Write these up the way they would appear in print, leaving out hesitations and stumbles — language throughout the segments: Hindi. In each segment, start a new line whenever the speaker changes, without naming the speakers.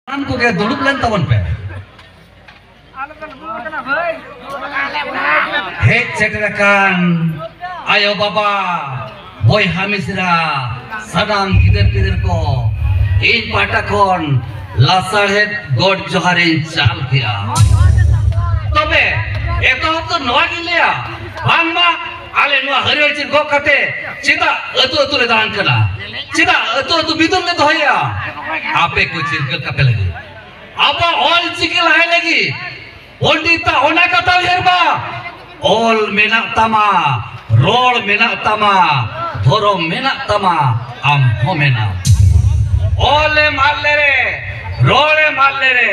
को के दुड़ुब लेन तबन पे हे चेटरकान आयो बाबा बोय हामिसरा सदाम गिदर गिदर को इन पाटाखन लासाड़हेड गड जोहारिन चाल किया तबे एतो तो नवा गिलिया बांगमा आले नवा हरियरचिन गो कते चिदा अतु अतु ले दान कना चिदा अतु अतु बिदुन ले दोया आपे को चिरकल कपे लगी आपा ऑल चिकिल है लगी पंडिता ओना कथा हेरबा ऑल मेना तमा रोड मेना तमा धोरम मेना तमा आम हो मेना ओले मारले रे रोडे मारले रे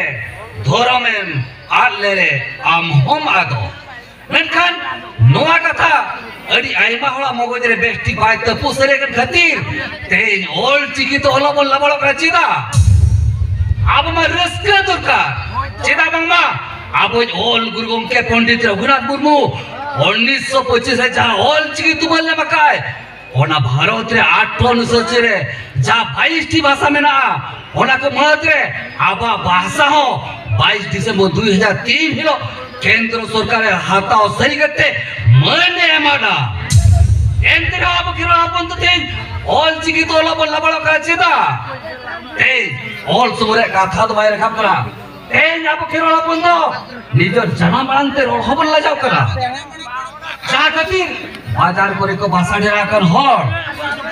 धोरमेम आरले रे आम होम आदो मेनखान नोआ कथा अड़ी आइमा होला मगज रे बेस्टी बाय तपु सरे कन खातिर तेन ऑल चिकी तो होला बोल लबड़ का चिदा अब मा रस्का दरकार चिदा बांगमा अब ऑल गुरु गोमके पंडित रघुनाथ मुर्मू 1925 रे जहां ऑल चिकी तुमल ने मकाय ओना भारत रे 8 अनुसूच रे जा 22 टी भाषा में ना ओना को महत रे आबा भाषा हो 22 दिसंबर 2003 हिलो केंद्र सरकार हाताओ सही करते मने एमाडा एंतरा अब किरो अपन तो तेन ऑल चिकी तो लबड़ का चिदा ए ऑल सुरे कथा तो बाय रखा करा ए अब किरो अपन तो निजर जना मानते रोड हबल ला जाओ करा जा खातिर बाजार करे को भाषा डेरा कर होड़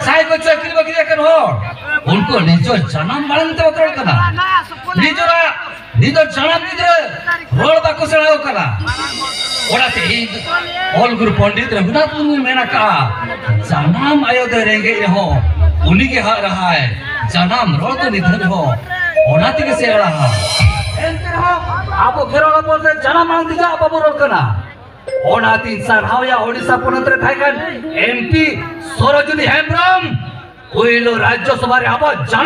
साई को चक्री बकरी कर होड़ उनको निजर जना मानते उतर करा निजर जना निजर रोड बाको सड़ाओ करा ओराते ही ऑल गुरु पंडित रघुनाथ मुर्मू मेना का जनाम आयोदय रेंगे हो उन्हीं के हाथ रहा है जनाम रोड तो निधन हो ओनाती के से रहा एंते हो आपो घेरोला बोलते जनाम मान दीजा बाबू रोड कना ओनाती सारहावया ओडिशा पनत रे थाइकन एमपी सरोजिनी हेम्ब्रम ओइलो राज्य सभा रे आबो